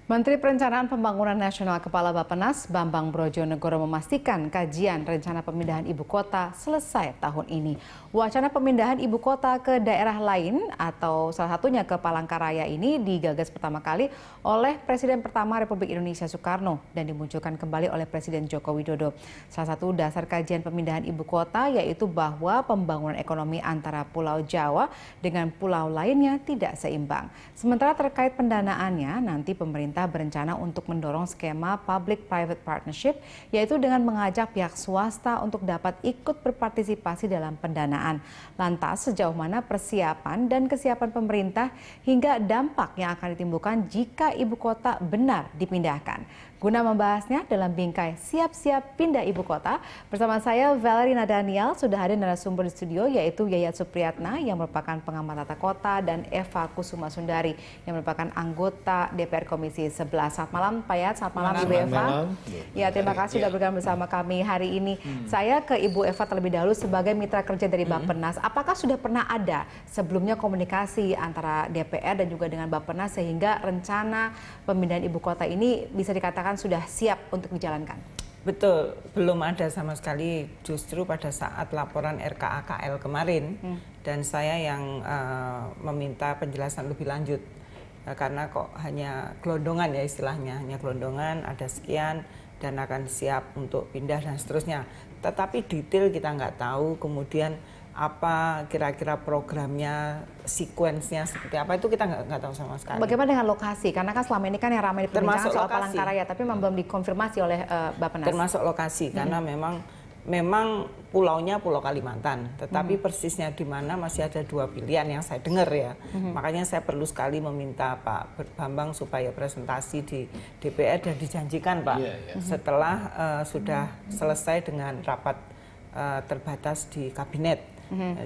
Menteri Perencanaan Pembangunan Nasional Kepala Bappenas Bambang Brojonegoro memastikan kajian rencana pemindahan ibu kota selesai tahun ini. Wacana pemindahan ibu kota ke daerah lain atau salah satunya ke Palangkaraya ini digagas pertama kali oleh Presiden pertama Republik Indonesia Soekarno dan dimunculkan kembali oleh Presiden Joko Widodo. Salah satu dasar kajian pemindahan ibu kota yaitu bahwa pembangunan ekonomi antara Pulau Jawa dengan pulau lainnya tidak seimbang. Sementara terkait pendanaannya, nanti pemerintah berencana untuk mendorong skema public-private partnership, yaitu dengan mengajak pihak swasta untuk dapat ikut berpartisipasi dalam pendanaan. Lantas, sejauh mana persiapan dan kesiapan pemerintah hingga dampak yang akan ditimbulkan jika ibu kota benar dipindahkan? Guna membahasnya dalam bingkai Siap-Siap Pindah Ibu Kota, bersama saya Valerina Daniel, sudah hadir narasumber di studio yaitu Yayat Supriyatna yang merupakan pengamat tata kota dan Eva Kusuma Sundari yang merupakan anggota DPR Komisi 11. Selamat malam Pak Yayat, selamat malam Ibu Eva. Ya, terima kasih sudah bergabung bersama kami hari ini. Saya ke Ibu Eva terlebih dahulu sebagai mitra kerja dari Bappenas. Apakah sudah pernah ada sebelumnya komunikasi antara DPR dan juga dengan Bappenas sehingga rencana pemindahan ibu kota ini bisa dikatakan sudah siap untuk dijalankan? Betul, belum ada sama sekali, justru pada saat laporan RKAKL kemarin dan saya yang meminta penjelasan lebih lanjut karena kok hanya gelondongan ya istilahnya, hanya gelondongan ada sekian dan akan siap untuk pindah dan seterusnya, tetapi detail kita nggak tahu, kemudian apa kira-kira programnya, sekuensnya seperti apa, itu kita nggak tahu sama sekali. Bagaimana dengan lokasi? Karena kan selama ini kan yang ramai diperbincangkan soal Palangkaraya, tapi belum dikonfirmasi oleh Bappenas. Termasuk lokasi, karena memang pulaunya Pulau Kalimantan, tetapi persisnya di mana masih ada dua pilihan yang saya dengar ya. Makanya saya perlu sekali meminta Pak Bambang supaya presentasi di DPR dan dijanjikan Pak setelah sudah selesai dengan rapat terbatas di kabinet.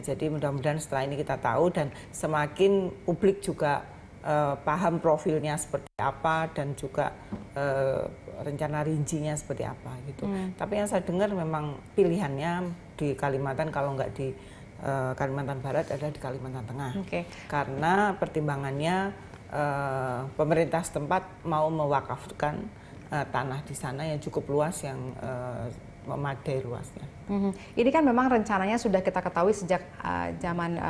Jadi mudah-mudahan setelah ini kita tahu dan semakin publik juga paham profilnya seperti apa dan juga rencana rincinya seperti apa gitu. Tapi yang saya dengar memang pilihannya di Kalimantan, kalau nggak di Kalimantan Barat ada di Kalimantan Tengah. Karena pertimbangannya pemerintah setempat mau mewakafkan tanah di sana yang cukup luas, yang memadai luasnya. Ini kan memang rencananya sudah kita ketahui sejak zaman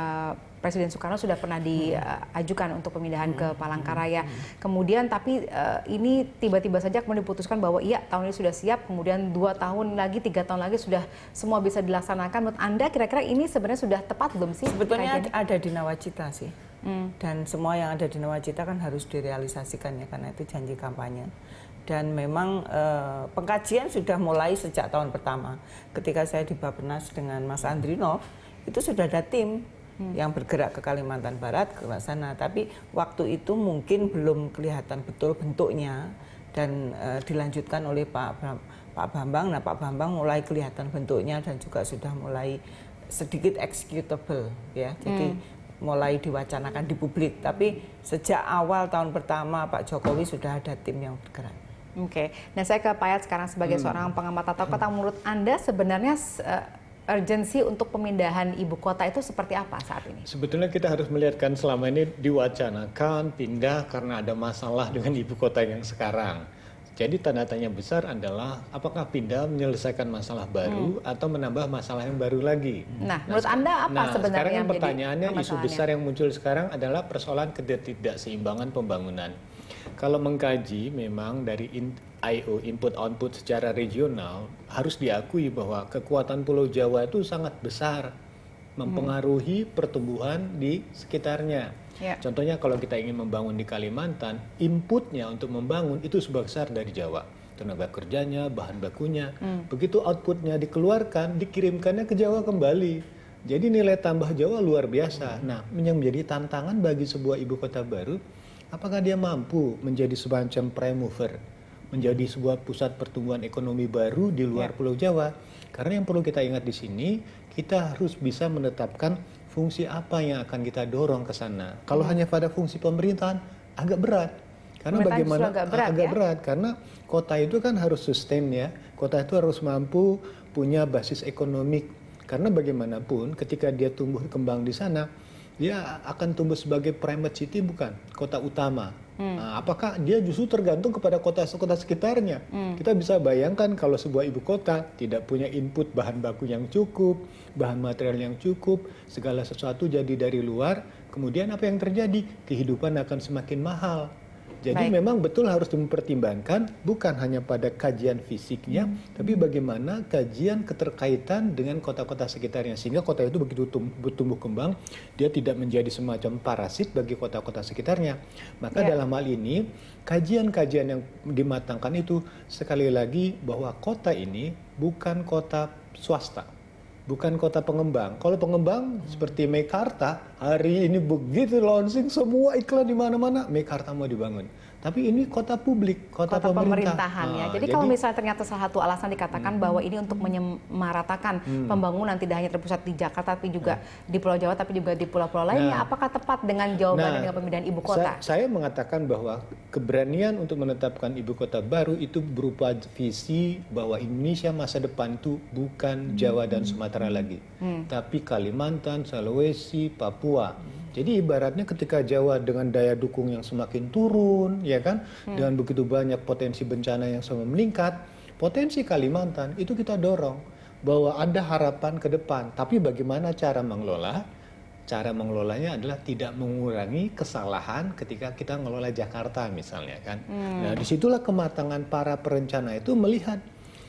Presiden Soekarno sudah pernah diajukan untuk pemindahan ke Palangkaraya. Kemudian tapi ini tiba-tiba saja kemudian diputuskan bahwa iya tahun ini sudah siap, kemudian 2 tahun lagi, 3 tahun lagi sudah semua bisa dilaksanakan. Menurut Anda kira-kira ini sebenarnya sudah tepat belum sih? Sebetulnya ada di nawacita sih. Dan semua yang ada di nawacita kan harus direalisasikan ya, karena itu janji kampanye. Dan memang pengkajian sudah mulai sejak tahun pertama. Ketika saya di Bappenas dengan Mas Andrinov, itu sudah ada tim yang bergerak ke Kalimantan Barat, ke sana. Tapi waktu itu mungkin belum kelihatan betul bentuknya dan dilanjutkan oleh Pak Bambang. Nah, Pak Bambang mulai kelihatan bentuknya dan juga sudah mulai sedikit executable ya. Jadi mulai diwacanakan di publik. Tapi sejak awal tahun pertama Pak Jokowi sudah ada tim yang bergerak. Nah saya ke Pak Yayat sekarang sebagai seorang pengamat tata kota. Menurut Anda sebenarnya urgensi untuk pemindahan ibu kota itu seperti apa saat ini? Sebetulnya kita harus melihatkan selama ini diwacanakan pindah karena ada masalah dengan ibu kota yang sekarang. Jadi tanda tanya besar adalah apakah pindah menyelesaikan masalah baru atau menambah masalah yang baru lagi. Nah menurut Anda apa sebenarnya sekarang yang pertanyaannya, isu besar yang muncul sekarang adalah persoalan ketidakseimbangan pembangunan. Kalau mengkaji memang dari IO, input-output secara regional, harus diakui bahwa kekuatan Pulau Jawa itu sangat besar, mempengaruhi pertumbuhan di sekitarnya. Contohnya kalau kita ingin membangun di Kalimantan, inputnya untuk membangun itu sebesar dari Jawa. Tenaga kerjanya, bahan bakunya. Begitu outputnya dikeluarkan, dikirimkannya ke Jawa kembali. Jadi nilai tambah Jawa luar biasa. Nah, yang menjadi tantangan bagi sebuah ibu kota baru, apakah dia mampu menjadi semacam prime mover, menjadi sebuah pusat pertumbuhan ekonomi baru di luar Pulau Jawa? Karena yang perlu kita ingat di sini, kita harus bisa menetapkan fungsi apa yang akan kita dorong ke sana. Kalau hanya pada fungsi pemerintahan, agak berat. Karena bagaimana agak berat karena kota itu kan harus sustain ya. Kota itu harus mampu punya basis ekonomi. Karena bagaimanapun ketika dia tumbuh kembang di sana, dia akan tumbuh sebagai primate city bukan, kota utama. Nah, apakah dia justru tergantung kepada kota-kota sekitarnya? Kita bisa bayangkan kalau sebuah ibu kota tidak punya input bahan baku yang cukup, bahan material yang cukup, segala sesuatu jadi dari luar, kemudian apa yang terjadi? Kehidupan akan semakin mahal. Jadi memang betul harus mempertimbangkan bukan hanya pada kajian fisiknya, tapi bagaimana kajian keterkaitan dengan kota-kota sekitarnya. Sehingga kota itu begitu tumbuh kembang, dia tidak menjadi semacam parasit bagi kota-kota sekitarnya. Maka dalam hal ini, kajian-kajian yang dimatangkan itu sekali lagi bahwa kota ini bukan kota swasta. Bukan kota pengembang. Kalau pengembang seperti Meikarta, hari ini begitu launching semua iklan di mana-mana, Meikarta mau dibangun. Tapi ini kota publik, kota pemerintahan ya. Jadi kalau misalnya ternyata salah satu alasan dikatakan bahwa ini untuk menyamaratakan pembangunan tidak hanya terpusat di Jakarta, tapi juga di Pulau Jawa, tapi juga di pulau-pulau lainnya, apakah tepat dengan jawabannya dengan pemindahan ibu kota? Saya mengatakan bahwa keberanian untuk menetapkan ibu kota baru itu berupa visi bahwa Indonesia masa depan itu bukan Jawa dan Sumatera lagi, tapi Kalimantan, Sulawesi, Papua. Jadi ibaratnya ketika Jawa dengan daya dukung yang semakin turun, ya kan, dengan begitu banyak potensi bencana yang semakin meningkat, potensi Kalimantan itu kita dorong bahwa ada harapan ke depan. Tapi bagaimana cara mengelola? Cara mengelolanya adalah tidak mengurangi kesalahan ketika kita mengelola Jakarta misalnya kan. Nah disitulah kematangan para perencana itu melihat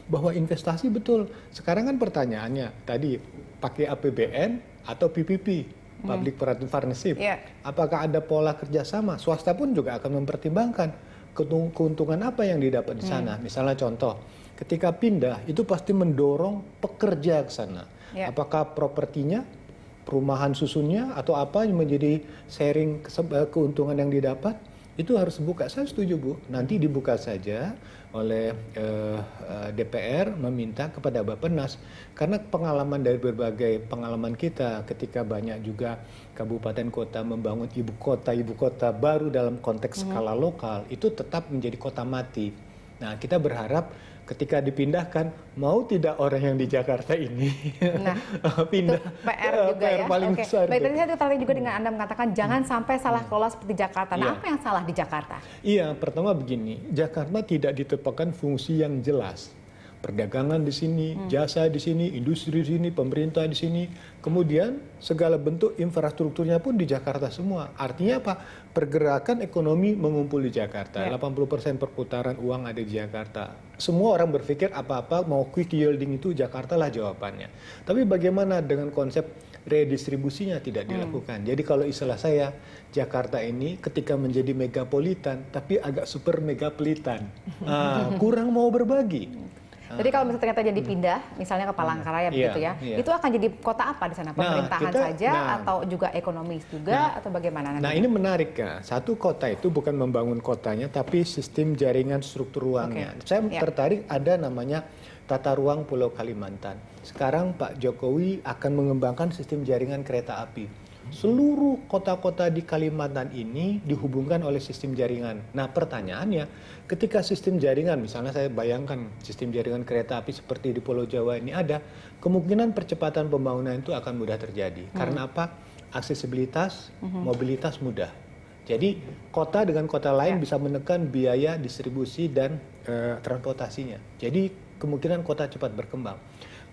bahwa investasi betul. Sekarang kan pertanyaannya tadi pakai APBN atau PPP. Public Private Partnership. Apakah ada pola kerjasama? Swasta pun juga akan mempertimbangkan keuntungan apa yang didapat di sana. Misalnya contoh, ketika pindah itu pasti mendorong pekerja ke sana. Apakah propertinya, perumahan susunnya, atau apa yang menjadi sharing keuntungan yang didapat? Itu harus dibuka. Saya setuju Bu. Nanti dibuka saja oleh DPR meminta kepada Bappenas, karena pengalaman dari berbagai pengalaman kita ketika banyak juga kabupaten kota membangun ibu kota baru dalam konteks skala lokal itu tetap menjadi kota mati. Nah kita berharap ketika dipindahkan, mau tidak orang yang di Jakarta ini pindah. PR juga PR ya. paling besar. Baik, tadi saya tertarik juga dengan Anda mengatakan jangan sampai salah kelola seperti Jakarta. Nah, apa yang salah di Jakarta? Iya, pertama begini, Jakarta tidak ditempatkan fungsi yang jelas. Perdagangan di sini, jasa di sini, industri di sini, pemerintah di sini. Kemudian segala bentuk infrastrukturnya pun di Jakarta semua. Artinya apa? Pergerakan ekonomi mengumpul di Jakarta. 80% perputaran uang ada di Jakarta. Semua orang berpikir apa-apa mau quick yielding itu Jakarta lah jawabannya. Tapi bagaimana dengan konsep redistribusinya tidak dilakukan. Jadi kalau istilah saya, Jakarta ini ketika menjadi megapolitan, tapi agak super megapolitan. Kurang mau berbagi. Jadi kalau misalnya ternyata jadi pindah, misalnya ke Palangkaraya begitu ya, itu akan jadi kota apa di sana? Pemerintahan saja atau juga ekonomis juga atau bagaimana? Nah ini menarik ya, satu kota itu bukan membangun kotanya, tapi sistem jaringan struktur ruangnya. Saya tertarik ada namanya Tata Ruang Pulau Kalimantan. Sekarang Pak Jokowi akan mengembangkan sistem jaringan kereta api. Seluruh kota-kota di Kalimantan ini dihubungkan oleh sistem jaringan. Nah pertanyaannya, ketika sistem jaringan, misalnya saya bayangkan sistem jaringan kereta api seperti di Pulau Jawa ini ada, kemungkinan percepatan pembangunan itu akan mudah terjadi. Karena apa? Aksesibilitas, mobilitas mudah. Jadi kota dengan kota lain bisa menekan biaya distribusi dan transportasinya. Jadi kemungkinan kota cepat berkembang.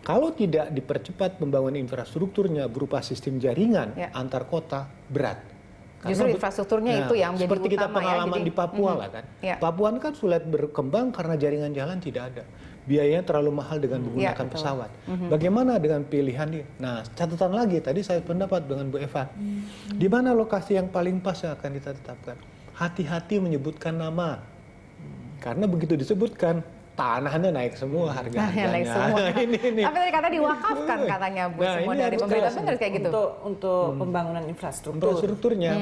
Kalau tidak dipercepat pembangunan infrastrukturnya berupa sistem jaringan antar kota, berat. Justru infrastrukturnya itu yang menjadi seperti kita utama pengalaman ya, di Papua lah kan. Papua kan sulit berkembang karena jaringan jalan tidak ada. Biayanya terlalu mahal dengan menggunakan pesawat. Bagaimana dengan pilihan dia? Nah, catatan lagi tadi saya pendapat dengan Bu Eva. Di mana lokasi yang paling pas yang akan kita tetapkan? Hati-hati menyebutkan nama. Karena begitu disebutkan tanahnya naik semua harganya. Naik semua. ini. Tapi tadi kata diwakafkan katanya Bu, semua dari pemerintah, benar kayak gitu. Untuk pembangunan infrastrukturnya.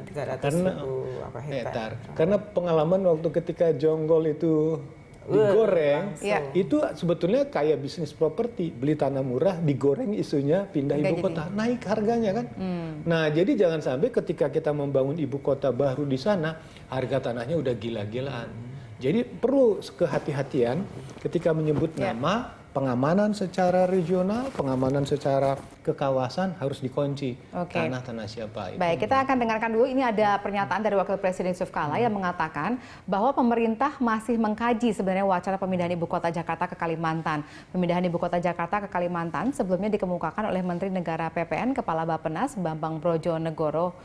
300.000 hektar. Karena pengalaman waktu ketika Jonggol itu digoreng, itu sebetulnya kayak bisnis properti, beli tanah murah, digoreng isunya pindah ibu kota, naik harganya kan. Nah jadi jangan sampai ketika kita membangun ibu kota baru di sana, harga tanahnya udah gila-gilaan. Jadi perlu kehati-hatian ketika menyebut nama, pengamanan secara regional, pengamanan secara kekawasan harus dikunci. Tanah-tanah siapa itu. Baik, kita akan dengarkan dulu. Ini ada pernyataan dari Wakil Presiden Yusuf Kala yang mengatakan bahwa pemerintah masih mengkaji sebenarnya wacana pemindahan ibu kota Jakarta ke Kalimantan. Pemindahan ibu kota Jakarta ke Kalimantan sebelumnya dikemukakan oleh Menteri Negara PPN Kepala Bappenas Bambang Brojonegoro.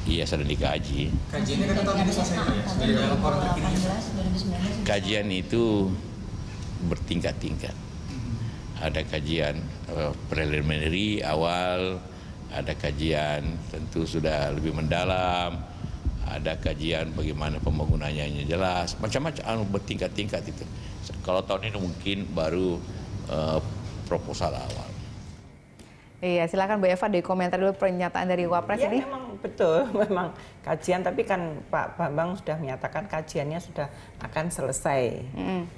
Iya, sedang dikaji. Kajiannya kan tahun ini selesai ya? Sudah ada laporan terkini. Kajian itu bertingkat-tingkat. Ada kajian preliminary awal, ada kajian tentu sudah lebih mendalam, ada kajian bagaimana pembangunannya yang jelas, macam-macam bertingkat-tingkat itu. Kalau tahun ini mungkin baru proposal awal. Iya, silakan Bu Eva dikomentar dulu pernyataan dari Wapres ya, ini. Memang betul, memang kajian, tapi kan Pak Bambang sudah menyatakan kajiannya sudah akan selesai.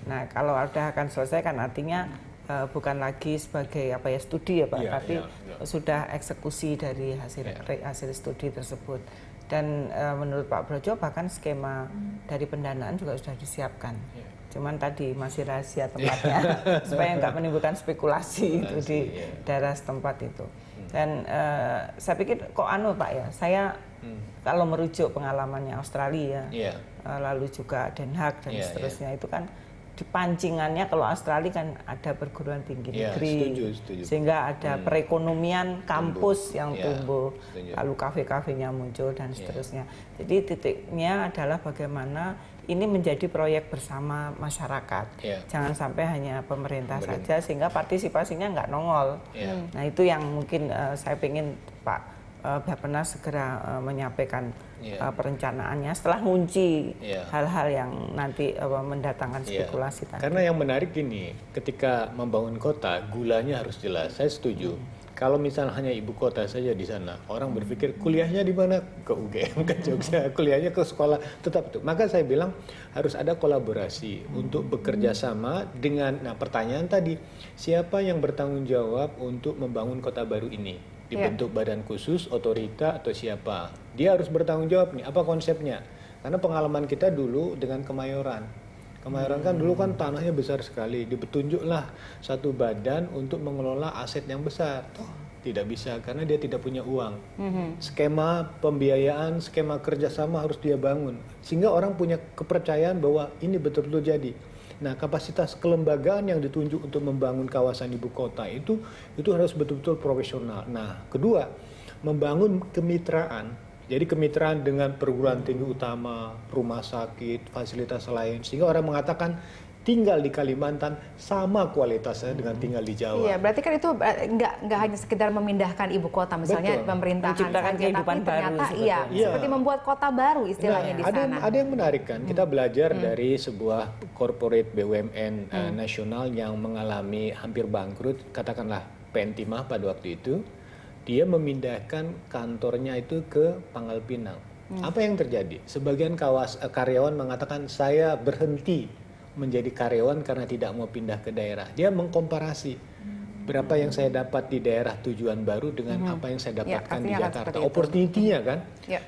Nah, kalau sudah akan selesai kan artinya bukan lagi sebagai studi ya Pak, tapi sudah eksekusi dari hasil studi tersebut. Dan menurut Pak Brojo bahkan skema dari pendanaan juga sudah disiapkan. Cuman tadi masih rahasia tempatnya supaya nggak menimbulkan spekulasi itu di daerah setempat itu. Dan saya pikir kok Pak ya, saya kalau merujuk pengalamannya Australia, lalu juga Den Haag dan seterusnya itu kan dipancingannya kalau Australia kan ada perguruan tinggi negeri, sehingga ada perekonomian kampus yang tumbuh, lalu kafe-kafenya muncul dan seterusnya. Jadi titiknya adalah bagaimana ini menjadi proyek bersama masyarakat, jangan sampai hanya pemerintah saja sehingga partisipasinya nggak nongol. Nah itu yang mungkin saya ingin Pak Bappenas segera menyampaikan perencanaannya setelah ngunci hal-hal yang nanti mendatangkan spekulasi tadi. Karena yang menarik gini, ketika membangun kota, gulanya harus jelas. Saya setuju. Kalau misalnya hanya ibu kota saja di sana, orang berpikir kuliahnya di mana? Ke UGM, ke Jogja, kuliahnya ke sekolah, tetap itu. Maka saya bilang harus ada kolaborasi untuk bekerja sama dengan, nah pertanyaan tadi, siapa yang bertanggung jawab untuk membangun kota baru ini? Dibentuk badan khusus, otorita, atau siapa? Dia harus bertanggung jawab nih, apa konsepnya? Karena pengalaman kita dulu dengan Kemayoran. Kemayoran kan dulu kan tanahnya besar sekali, dipetunjuklah satu badan untuk mengelola aset yang besar. Tidak bisa karena dia tidak punya uang. Skema pembiayaan, skema kerjasama harus dia bangun. Sehingga orang punya kepercayaan bahwa ini betul-betul jadi. Nah, kapasitas kelembagaan yang ditunjuk untuk membangun kawasan ibu kota itu harus betul-betul profesional. Nah, kedua, membangun kemitraan. Jadi kemitraan dengan perguruan tinggi utama, rumah sakit, fasilitas lain. Sehingga orang mengatakan tinggal di Kalimantan sama kualitasnya dengan tinggal di Jawa. Iya, berarti kan itu nggak hanya sekedar memindahkan ibu kota, misalnya pemerintahan menciptakan saja, kehidupan tapi ternyata baru seperti membuat kota baru istilahnya di sana. Ada yang menarik kan, kita belajar dari sebuah corporate BUMN nasional yang mengalami hampir bangkrut, katakanlah PN Timah pada waktu itu. Dia memindahkan kantornya itu ke Pangkal Pinang. Apa yang terjadi? Sebagian karyawan mengatakan saya berhenti menjadi karyawan karena tidak mau pindah ke daerah. Dia mengkomparasi berapa yang saya dapat di daerah tujuan baru dengan apa yang saya dapatkan di Jakarta. Opportunity-nya kan.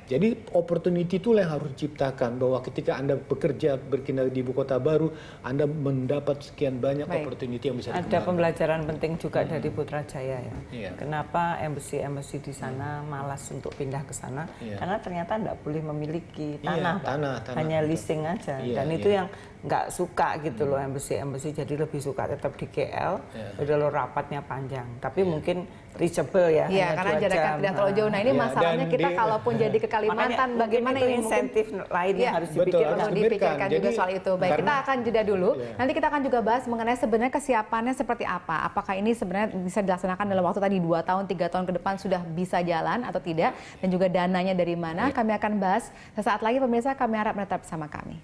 Jadi opportunity itulah yang harus diciptakan, bahwa ketika Anda bekerja berkinerja di ibu kota baru, Anda mendapat sekian banyak opportunity yang bisa dikembangkan. Ada pembelajaran penting juga dari Putrajaya ya. Kenapa embassy di sana malas untuk pindah ke sana? Karena ternyata tidak boleh memiliki tanah, hanya leasing aja. Dan itu yang nggak suka gitu loh embassy, jadi lebih suka tetap di KL. Udah lo rapatnya panjang, tapi mungkin reachable ya. Iya, karena jaraknya tidak terlalu jauh. Nah ini masalahnya kita kalaupun jadi ke Kalimantan, bagaimana ini insentif lain yang harus dipikirkan. Perlu dipikirkan juga soal itu. Baik, kita akan jeda dulu. Nanti kita akan juga bahas mengenai sebenarnya kesiapannya seperti apa. Apakah ini sebenarnya bisa dilaksanakan dalam waktu tadi 2 tahun, 3 tahun ke depan sudah bisa jalan atau tidak, dan juga dananya dari mana. Kami akan bahas sesaat lagi pemirsa. Kami harap menetap bersama kami.